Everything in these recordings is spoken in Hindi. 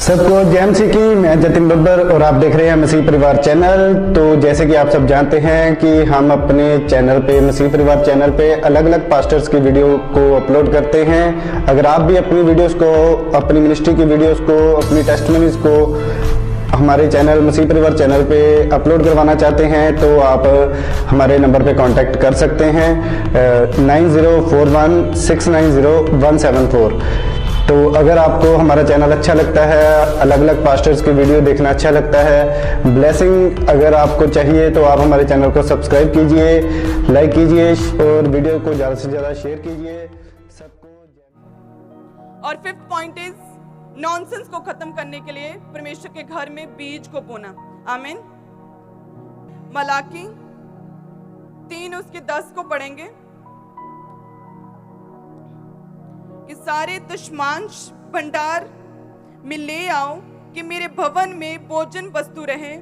सबको जय मसीह की। मैं जतिन बब्बर और आप देख रहे हैं मसीह परिवार चैनल। तो जैसे कि आप सब जानते हैं कि हम अपने चैनल पे, मसीह परिवार चैनल पे अलग अलग पास्टर्स की वीडियो को अपलोड करते हैं। अगर आप भी अपनी वीडियोस को, अपनी मिनिस्ट्री की वीडियोस को, अपनी टेस्टिमनीज को हमारे चैनल मसीह परिवार चैनल पे अपलोड करवाना चाहते हैं तो आप हमारे नंबर पे कांटेक्ट कर सकते हैं 9041690174। तो अगर आपको हमारा चैनल अच्छा लगता है, अलग अलग पास्टर्स की वीडियो देखना अच्छा लगता है, ब्लेसिंग अगर आपको चाहिए तो आप हमारे चैनल को सब्सक्राइब कीजिए, लाइक कीजिए और वीडियो को ज़्यादा से ज़्यादा शेयर कीजिए। सबको और फिफ्थ पॉइंट इज नॉनसेंस को खत्म करने के लिए परमेश्वर के घर में बीज को बोना। आमीन। मलाकी 3:10 को पढ़ेंगे कि सारे दशमांश भंडार में ले आओ कि मेरे भवन में भोजन वस्तु रहे।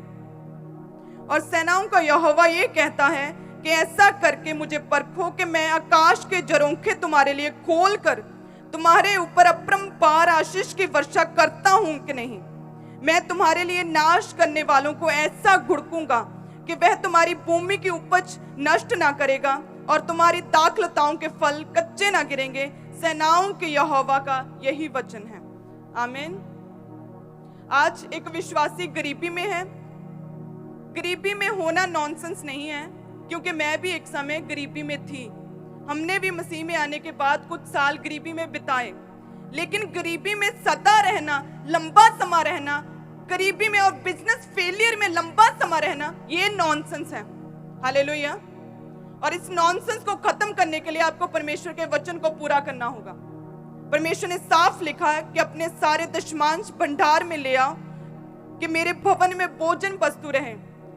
और सेनाओं का यहोवा ये कहता है कि ऐसा करके मुझे परखो कि मैं आकाश के झरोखे तुम्हारे लिए खोल कर तुम्हारे ऊपर अपरंपार आशीष की वर्षा करता हूं कि नहीं। मैं तुम्हारे लिए नाश करने वालों को ऐसा घुड़कूंगा कि वह तुम्हारी भूमि की उपज नष्ट ना करेगा और तुम्हारी दाखलताओं के फल कच्चे ना गिरेंगे। सेनाओं के यहोवा का यही वचन है। आमीन। आज एक विश्वासी गरीबी में है। गरीबी में होना नॉनसेंस नहीं है, क्योंकि मैं भी एक समय गरीबी में थी। हमने भी मसीह में आने के बाद कुछ साल गरीबी में बिताए, लेकिन गरीबी में सदा रहना, लंबा समय रहना, गरीबी में और बिजनेस फेलियर में लंबा समय रहना, ये नॉनसेंस है। हालेलुया। और इस नॉनसेंस को खत्म करने के लिए आपको परमेश्वर के वचन को पूरा करना होगा। परमेश्वर ने साफ लिखा है कि अपने सारे दशमांश भंडार में ले आओ कि मेरे भवन में भोजन वस्तु रहे।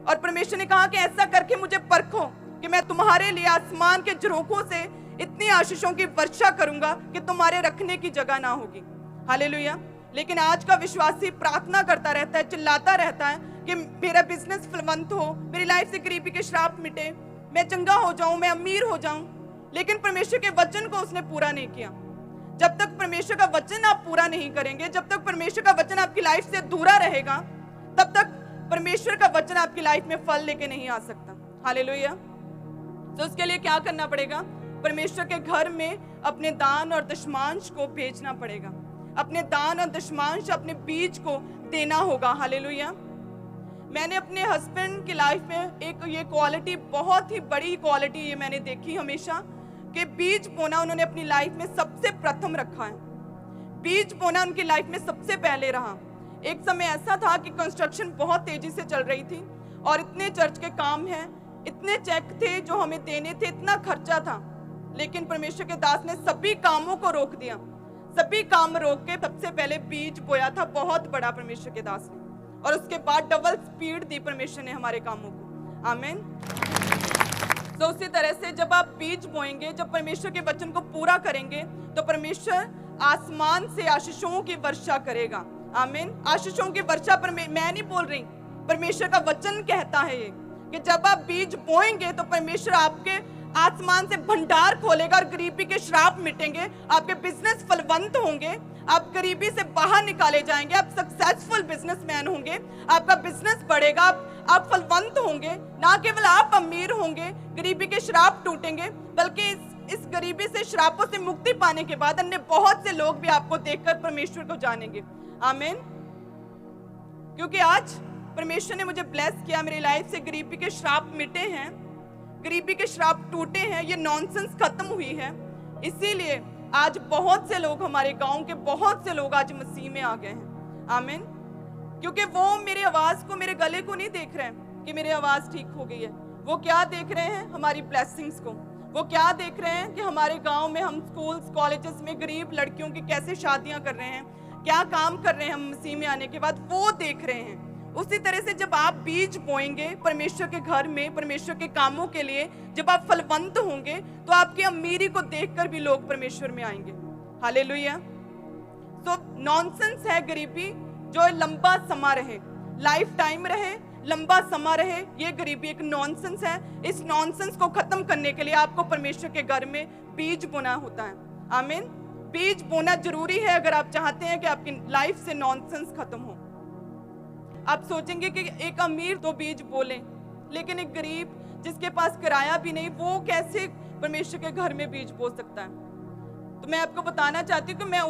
और परमेश्वर ने कहा कि ऐसा करके मुझे परखो कि मैं तुम्हारे लिए आसमान के झरोखों से इतनी आशीषों की वर्षा करूंगा कि तुम्हारे रखने की जगह ना होगी। हालेलुया। लेकिन आज का विश्वासी प्रार्थना करता रहता है, चिल्लाता रहता है कि मेरा बिजनेस फलवंत हो, मेरी लाइफ से गरीबी के श्राप मिटे, मैं चंगा हो जाऊं, मैं अमीर हो जाऊं। लेकिन परमेश्वर के वचन को उसने पूरा नहीं किया। जब तक परमेश्वर का वचन आप पूरा नहीं करेंगे, जब तक परमेश्वर का वचन आपकी लाइफ से अधूरा रहेगा, तब तक परमेश्वर का वचन आपकी लाइफ में फल लेके नहीं आ सकता। हालेलुया। तो उसके लिए क्या करना पड़ेगा? परमेश्वर के घर में अपने दान और दशमांश को भेजना पड़ेगा। अपने दान और दशमांश, अपने बीज को देना होगा। हालेलुया। मैंने अपने हस्बैंड की लाइफ में एक ये क्वालिटी, बहुत ही बड़ी क्वालिटी ये मैंने देखी हमेशा, कि बीज बोना उन्होंने अपनी लाइफ में सबसे प्रथम रखा है। बीज बोना उनकी लाइफ में सबसे पहले रहा। एक समय ऐसा था कि कंस्ट्रक्शन बहुत तेजी से चल रही थी और इतने चर्च के काम हैं, इतने चेक थे जो हमें देने थे, इतना खर्चा था। लेकिन परमेश्वर के दास ने सभी कामों को रोक दिया। सभी काम रोक के सबसे पहले बीज बोया था, बहुत बड़ा, परमेश्वर के दास ने। और उसके बाद डबल स्पीड दी परमेश्वर ने हमारे कामों को। आमीन। तो उसी तरह से जब आप बीज बोएंगे, जब परमेश्वर के वचन को पूरा करेंगे, तो परमेश्वर आसमान से आशीषों की वर्षा करेगा। आमीन। आशीषों की वर्षा पर मैं नहीं बोल रही, परमेश्वर का वचन कहता है ये कि जब आप बीज बोएंगे तो परमेश्वर आपके आसमान से भंडार खोलेगा और गरीबी के श्राप मिटेंगे। आपके बिजनेस फलवंत होंगे, आप गरीबी से बाहर निकाले जाएंगे, आप सक्सेसफुल बिजनेसमैन होंगे, आपका बिजनेस बढ़ेगा, आप फलवंत होंगे। ना केवल आप अमीर होंगे, गरीबी के श्राप टूटेंगे, बल्कि इस गरीबी से, श्रापों से मुक्ति पाने के बाद अन्य बहुत से लोग भी आपको देखकर परमेश्वर को जानेंगे। आमीन। क्योंकि आज परमेश्वर ने मुझे ब्लेस किया, मेरी लाइफ से गरीबी के श्राप मिटे हैं, गरीबी के श्राप टूटे हैं, ये नॉनसेंस खत्म हुई है। इसीलिए आज बहुत से लोग, हमारे गांव के बहुत से लोग आज मसीह में आ गए हैं। आमीन। क्योंकि वो मेरी आवाज को, मेरे गले को नहीं देख रहे हैं कि मेरी आवाज ठीक हो गई है। वो क्या देख रहे हैं? हमारी ब्लेसिंग्स को। वो क्या देख रहे हैं कि हमारे गांव में हम स्कूल्स, कॉलेजेस में गरीब लड़कियों की कैसे शादियां कर रहे हैं, क्या काम कर रहे हैं हम मसीह में आने के बाद, वो देख रहे हैं। उसी तरह से जब आप बीज बोएंगे परमेश्वर के घर में, परमेश्वर के कामों के लिए, जब आप फलवंत होंगे, तो आपकी अमीरी को देखकर भी लोग परमेश्वर में आएंगे। हालेलुया। तो नॉनसेंस है गरीबी, जो लंबा समय रहे, लाइफ टाइम रहे, लंबा समय रहे, ये गरीबी एक नॉनसेंस है। इस नॉनसेंस को खत्म करने के लिए आपको परमेश्वर के घर में बीज बोना होता है। आमीन। बीज बोना जरूरी है अगर आप चाहते हैं कि आपकी लाइफ से नॉनसेंस खत्म हो। आप सोचेंगे कि एक अमीर तो बीज बोले, लेकिन एक गरीब जिसके पास किराया भी नहीं, वो कैसे परमेश्वर के घर में बीज बो सकता है? तो मैं आपको बताना चाहती हूँ कि मैं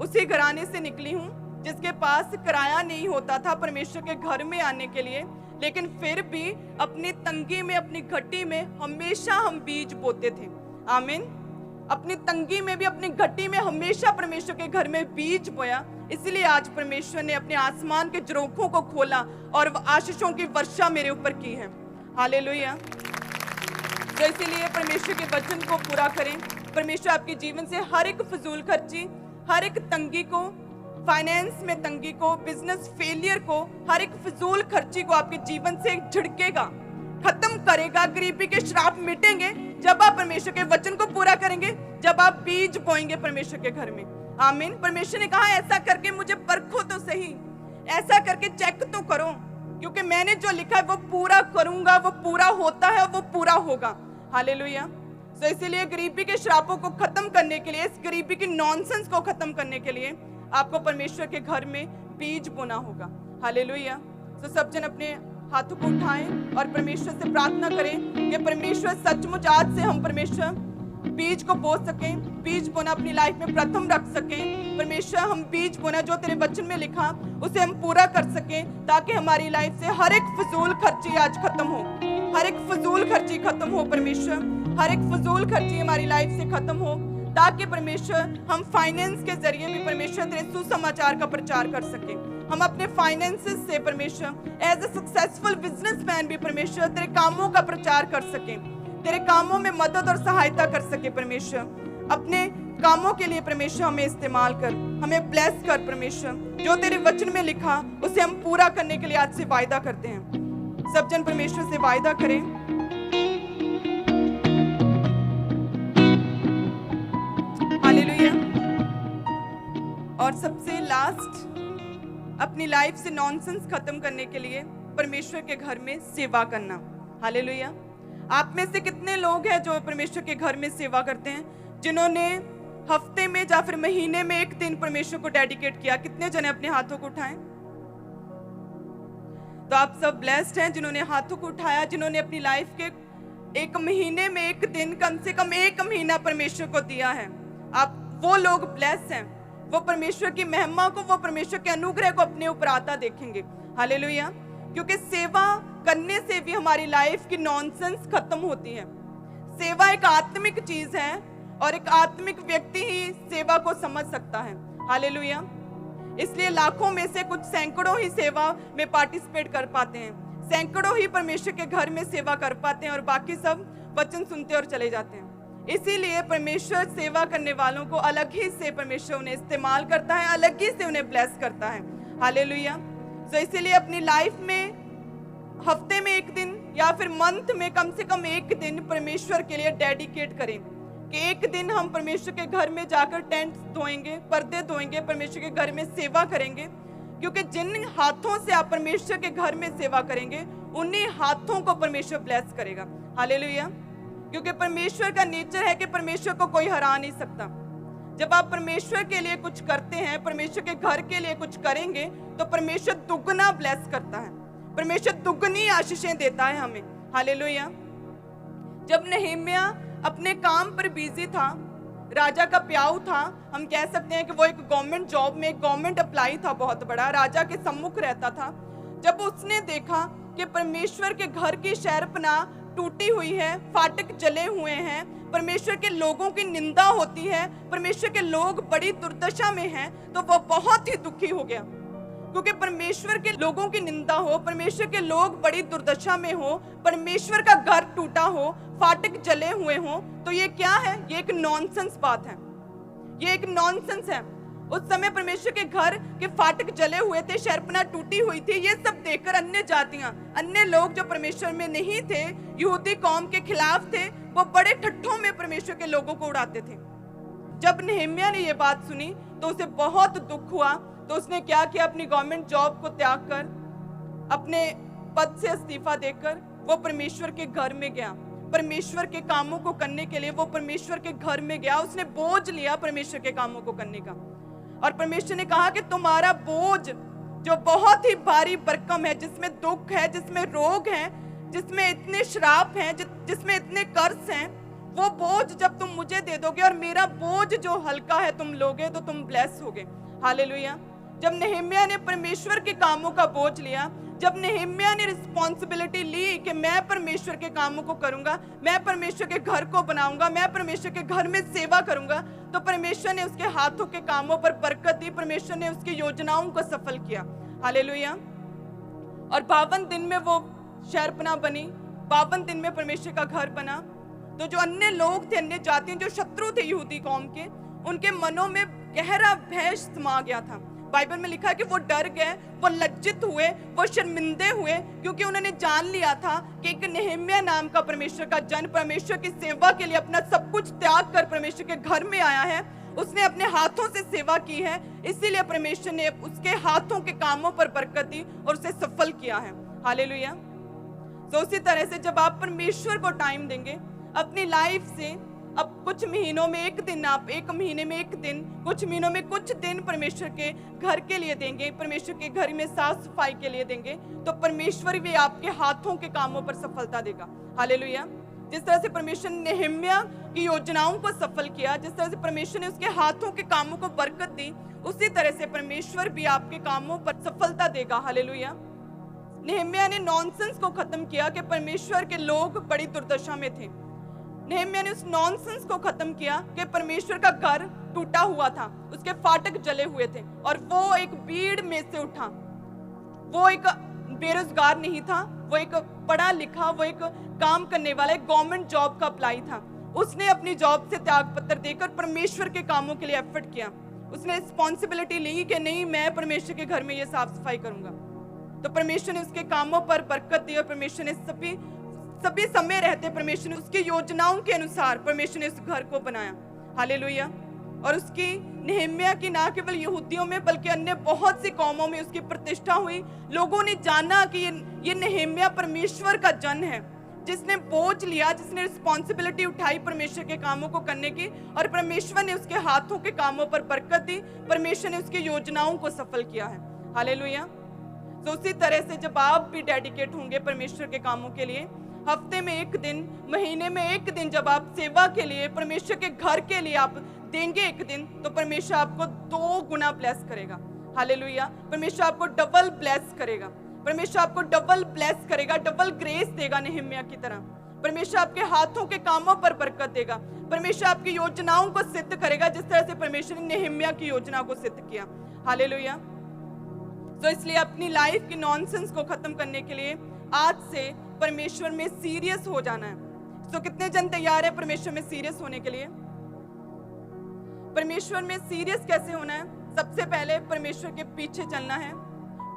उसी घराने से निकली हूँ जिसके पास किराया नहीं होता था परमेश्वर के घर में आने के लिए, लेकिन फिर भी अपनी तंगी में, अपनी घटी में हमेशा हम बीज बोते थे। आमीन। अपनी तंगी में भी, अपनी घटी में हमेशा परमेश्वर के घर में बीज बोया। इसलिए आज परमेश्वर ने अपने आसमान के झरोखों को खोला और आशीषों की वर्षा मेरे ऊपर की है। हालेलुया। तो इसीलिए परमेश्वर के वचन को पूरा करें। परमेश्वर आपके जीवन से हर एक फजूल खर्ची, हर एक तंगी को, फाइनेंस में तंगी को, बिजनेस फेलियर को, हर एक फजूल खर्ची को आपके जीवन से झिड़केगा, खत्म करेगा। गरीबी के श्राप मिटेंगे जब आप परमेश्वर के वचन को पूरा करेंगे, जब आप बीज बोएंगे परमेश्वर के घर में। आमीन। परमेश्वर ने कहा ऐसा करके मुझे परखो तो सही, ऐसा करके चेक तो करो, क्योंकि मैंने जो लिखा है वो पूरा करूंगा, वो पूरा होता है, वो पूरा होगा। हालेलुया। तो इसीलिए गरीबी के श्रापों को खत्म करने के लिए, इस गरीबी की नॉनसेंस को खत्म करने के लिए आपको परमेश्वर के घर में बीज बोना होगा। हालेलुया। तो सब जन अपने हाथों को उठाएं और परमेश्वर से प्रार्थना करें कि परमेश्वर सचमुच आज से हम परमेश्वर बीज को बो सकें, बीज बोना अपनी लाइफ में प्रथम रख सकें। परमेश्वर हम बीज बोना जो तेरे वचन में लिखा उसे हम पूरा कर सकें, ताकि हमारी लाइफ से हर एक फजूल खर्ची आज खत्म हो, हर एक फजूल खर्ची खत्म हो। परमेश्वर हर एक फजूल खर्ची हमारी लाइफ से खत्म हो, ताकि परमेश्वर हम फाइनेंस के जरिए भी परमेश्वर तेरे सुसमाचार का प्रचार कर सके। हम अपने फाइनेंसेस से परमेश्वर एज ए सक्सेसफुल बिजनेसमैन भी परमेश्वर तेरे कामों का प्रचार कर सके, तेरे कामों में मदद और सहायता कर सके। परमेश्वर अपने कामों के लिए परमेश्वर हमें इस्तेमाल कर, हमें ब्लेस कर। परमेश्वर जो तेरे वचन में लिखा उसे हम पूरा करने के लिए आज से वायदा करते हैं। सब जन परमेश्वर से वायदा करें। हालेलुया। और सबसे लास्ट, अपनी लाइफ से नॉनसेंस खत्म करने के लिए परमेश्वर के घर में सेवा करना। हालेलुया। आप में से कितने लोग हैं जो परमेश्वर के घर में सेवा करते हैं, जिन्होंने हफ्ते में या फिर महीने में एक दिन परमेश्वर को डेडिकेट किया? कितने जने अपने हाथों को उठाएं? तो आप सब ब्लेस्ड हैं जिन्होंने हाथों को उठाया, जिन्होंने अपनी लाइफ के एक महीने में एक दिन, कम से कम एक महीना परमेश्वर को दिया है। आप वो लोग ब्लेस्ड हैं, वो परमेश्वर की महिमा को, वो परमेश्वर के अनुग्रह को अपने ऊपर आता देखेंगे। हालेलुया। क्योंकि सेवा करने से भी हमारी लाइफ की नॉनसेंस खत्म होती है। सेवा एक आत्मिक चीज है और एक आत्मिक व्यक्ति ही सेवा को समझ सकता है। हालेलुया। इसलिए लाखों में से कुछ सैकड़ों ही सेवा में पार्टिसिपेट कर पाते हैं, सैकड़ों ही परमेश्वर के घर में सेवा कर पाते हैं और बाकी सब वचन सुनते और चले जाते हैं। इसीलिए परमेश्वर सेवा करने वालों को अलग ही से परमेश्वर उन्हें इस्तेमाल करता है, अलग ही से उन्हें ब्लेस करता है। हालेलुया। तो इसीलिए अपनी लाइफ में हफ्ते में एक दिन या फिर मंथ में कम से कम एक दिन परमेश्वर के लिए डेडिकेट करें कि एक दिन हम परमेश्वर के घर में जाकर टेंट धोएंगे, पर्दे धोएंगे, परमेश्वर के घर में सेवा करेंगे। क्योंकि जिन हाथों से आप परमेश्वर के घर में सेवा करेंगे, उन्हीं हाथों को परमेश्वर ब्लेस करेगा। हालेलुया। क्योंकि परमेश्वर का नेचर है कि परमेश्वर को कोई हरा नहीं सकता। जब आप परमेश्वर के लिए कुछ करते हैं, परमेश्वर के घर के लिए कुछ करेंगे, तो परमेश्वर दुगना ब्लेस करता है, परमेश्वर दुगनी आशीषें देता है हमें। हालेलुया। जब नehemia अपने काम पर बिजी था, राजा का प्याऊ था, हम कह सकते हैं कि वो एक गवर्नमेंट जॉब में, एक गवर्नमेंट अप्लाई था बहुत बड़ा, राजा के सम्मुख रहता था। जब उसने देखा कि परमेश्वर के घर की शहरपनाह टूटी हुई है, फाटक जले हुए हैं, परमेश्वर के लोगों की निंदा होती है, परमेश्वर के लोग बड़ी दुर्दशा में हैं, तो वो बहुत ही दुखी हो गया। क्योंकि परमेश्वर के लोगों की निंदा हो, परमेश्वर के लोग बड़ी दुर्दशा में हो, परमेश्वर का घर टूटा हो, फाटक जले हुए हो, तो ये क्या है? ये एक नॉनसेंस बात है, ये एक नॉनसेंस है। उस समय परमेश्वर के घर के फाटक जले हुए थे, शहरपनाह टूटी हुई थी। ये सब देखकर अन्य जातियां, अन्य लोग जो परमेश्वर में नहीं थे, यहूदी कौम के खिलाफ थे, वो बड़े ठट्ठों में परमेश्वर के लोगों को उड़ाते थे। जब नehemia ने ये बात सुनी तो उसे बहुत दुख हुआ। तो उसने क्या किया? अपनी गवर्नमेंट जॉब को त्याग कर, अपने पद से इस्तीफा देकर वो परमेश्वर के घर में गया, परमेश्वर के कामों को करने के लिए वो परमेश्वर के घर में गया, उसने बोझ लिया परमेश्वर के कामों को करने का। और परमेश्वर ने कहा कि तुम्हारा बोझ जो बहुत ही भारी भरकम है, जिसमें दुख है, जिसमें रोग है, जिसमें इतने श्राप हैं, जिसमें इतने कर्ज हैं, वो बोझ जब तुम मुझे दे दोगे और मेरा बोझ जो हल्का है तुम लोगे तो तुम ब्लेस होगे। हालेलुया। जब नehemiah ने परमेश्वर के कामों का बोझ लिया, जब नehemiah ने रिस्पॉन्सिबिलिटी ली कि मैं परमेश्वर के कामों को करूंगा, मैं परमेश्वर के घर को बनाऊंगा, मैं परमेश्वर के घर में सेवा करूंगा, तो परमेश्वर ने उसके हाथों के कामों पर बरकत दी, परमेश्वर ने उसकी योजनाओं को सफल किया। हालेलुया। और 52 दिन में वो शहरपनाह बनी, 52 दिन में परमेश्वर का घर बना। तो जो अन्य लोग थे, अन्य जातियां, जो शत्रु थे यहूदी कौम के, उनके मनों में गहरा भय समा गया था। बाइबल में लिखा है कि वो डर गए, वो लज्जित हुए, वो शर्मिंदे हुए, क्योंकि उन्होंने जान लिया था कि एक nehemiah नाम का परमेश्वर का जन परमेश्वर की सेवा के लिए अपना सब कुछ त्याग कर परमेश्वर के घर में आया है, उसने अपने हाथों से सेवा की है, इसीलिए परमेश्वर ने उसके हाथों के कामों पर बरकत दी और उसे सफल किया है। हालेलुया। तो उसी तरह से जब आप परमेश्वर को टाइम देंगे अपनी लाइफ से, अब कुछ महीनों में एक दिन, आप एक महीने में एक दिन, कुछ महीनों में कुछ दिन परमेश्वर के घर के लिए देंगे, परमेश्वर के घर में साफ सफाई के लिए देंगे, तो परमेश्वर भी आपके हाथों के कामों पर सफलता देगा। हालेलुया। जिस तरह से परमेश्वर ने nehemiah की योजनाओं को सफल किया, जिस तरह से परमेश्वर ने उसके हाथों के कामों को बरकत दी, उसी तरह से परमेश्वर भी आपके कामों पर सफलता देगा। हालेलुया। nehemiah ने नॉनसेंस को खत्म किया कि परमेश्वर के लोग बड़ी दुर्दशा में थे। nehemiah ने उस नॉनसेंस को खत्म किया कि परमेश्वर का घर टूटा हुआ था, उसके फाटक जले हुए थे, और वो एक भीड़ में से उठा। वो एक बेरोजगार नहीं था, वो एक पढ़ा लिखा, वो एक काम करने वाला, एक गवर्नमेंट जॉब का अप्लाई था। उसने अपनी जॉब से त्याग पत्र देकर परमेश्वर के कामों के लिए एफर्ट किया। उसने रिस्पॉन्सिबिलिटी ली कि नहीं, मैं परमेश्वर के घर में ये साफ सफाई करूंगा। तो परमेश्वर ने उसके कामों पर बरकत दी और परमेश्वर ने सभी समय रहते परमेश्वर ने उसकी योजनाओं के अनुसार परमेश्वर ने उस घर को बनाया। हालेलुया। और उसकी nehemiah की ना केवल यहूदियों में बल्कि अन्य बहुत सी कौमों में उसकी प्रतिष्ठा हुई। लोगों ने जाना कि ये nehemiah परमेश्वर का जन है, जिसने बोझ लिया, जिसने रिस्पॉन्सिबिलिटी उठाई परमेश्वर के कामों को करने की, और परमेश्वर ने उसके हाथों के कामों पर बरकत दी, परमेश्वर ने उसकी योजनाओं को सफल किया है। हालेलुया। तो उसी तरह से जब आप भी डेडिकेट होंगे परमेश्वर के कामों के लिए, हफ्ते में एक दिन, महीने में एक दिन, जब आप सेवा के लिए, परमेश्वर के घर के लिए आप देंगे एक दिन, तो परमेश्वर आपको 2 गुना ब्लेस करेगा। हालेलुया। परमेश्वर आपको डबल ब्लेस करेगा, परमेश्वर आपको डबल ब्लेस करेगा, डबल ग्रेस देगा nehemiah की तरह। परमेश्वर आपके हाथों के कामों पर बरकत देगा, परमेश्वर आपकी योजनाओं को सिद्ध करेगा, जिस तरह से परमेश्वर ने nehemiah की योजना को सिद्ध किया। हालेलुया। तो इसलिए अपनी लाइफ की नॉनसेंस को खत्म करने के लिए आज से परमेश्वर में सीरियस हो जाना है। तो कितने जन तैयार है परमेश्वर में सीरियस होने के लिए? परमेश्वर में सीरियस कैसे होना है? सबसे पहले परमेश्वर के पीछे चलना है,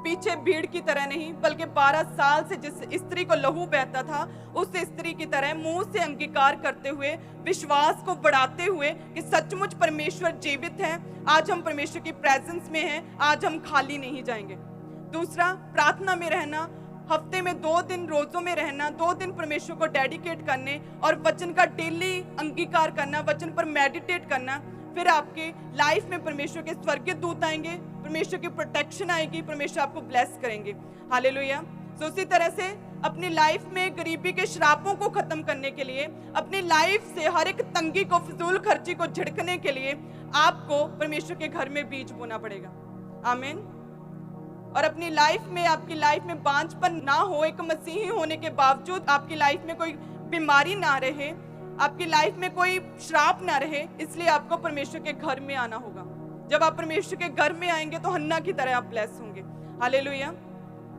पीछे भीड़ की तरह नहीं, बल्कि 12 साल से जिस स्त्री को लहू बहता था उस स्त्री की तरह मुंह से अंगीकार करते हुए, विश्वास को बढ़ाते हुए कि सचमुच परमेश्वर जीवित है, आज हम परमेश्वर की प्रेजेंस में हैं, आज हम खाली नहीं जाएंगे। दूसरा, प्रार्थना में रहना, हफ्ते में 2 दिन रोजों में रहना, 2 दिन परमेश्वर को डेडिकेट करने और वचन का डेली अंगीकार करना, वचन पर मेडिटेट करना। फिर आपके लाइफ में परमेश्वर के स्वर्गीय दूत आएंगे, परमेश्वर की प्रोटेक्शन आएगी, परमेश्वर आपको ब्लेस करेंगे। हालेलुया। तो उसी तरह से अपनी लाइफ में गरीबी के श्रापों को खत्म करने के लिए, अपनी लाइफ से हर एक तंगी को, फिजूल खर्ची को झिड़कने के लिए आपको परमेश्वर के घर में बीज बोना पड़ेगा। आमीन। और अपनी लाइफ में, आपकी लाइफ में बांझपन ना हो, एक मसीही होने के बावजूद आपकी लाइफ में कोई बीमारी ना रहे, आपकी लाइफ में कोई श्राप ना रहे, इसलिए आपको परमेश्वर के घर में आना होगा। जब आप परमेश्वर के घर में आएंगे तो हन्ना की तरह आप ब्लेस होंगे। हालेलुया।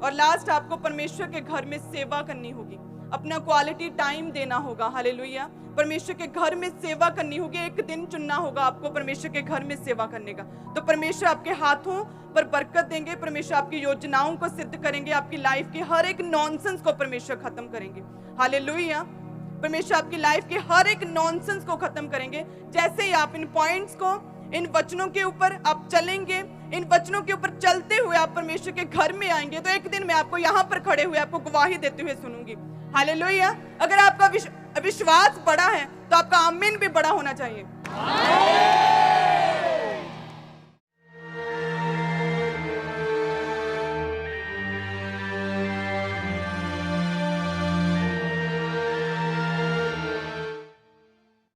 और लास्ट, आपको परमेश्वर के घर में सेवा करनी होगी, अपना क्वालिटी टाइम देना होगा। हालेलुया। परमेश्वर के घर में सेवा करनी होगी, एक दिन चुनना होगा आपको परमेश्वर के घर में सेवा करने का। तो परमेश्वर आपके हाथों पर बरकत देंगे, परमेश्वर आपकी योजनाओं को सिद्ध करेंगे, आपकी लाइफ के हर एक नॉनसेंस को परमेश्वर खत्म करेंगे। हालेलुया। परमेश्वर आपकी लाइफ के हर एक नॉनसेंस को खत्म करेंगे। जैसे ही आप इन पॉइंट्स को, इन वचनों के ऊपर आप चलेंगे, इन वचनों के ऊपर चलते हुए आप परमेश्वर के घर में आएंगे, तो एक दिन मैं आपको यहाँ पर खड़े हुए आपको गवाही देते हुए सुनूंगी। हालेलुया। अगर आपका विश्वास बड़ा है तो आपका आमीन भी बड़ा होना चाहिए।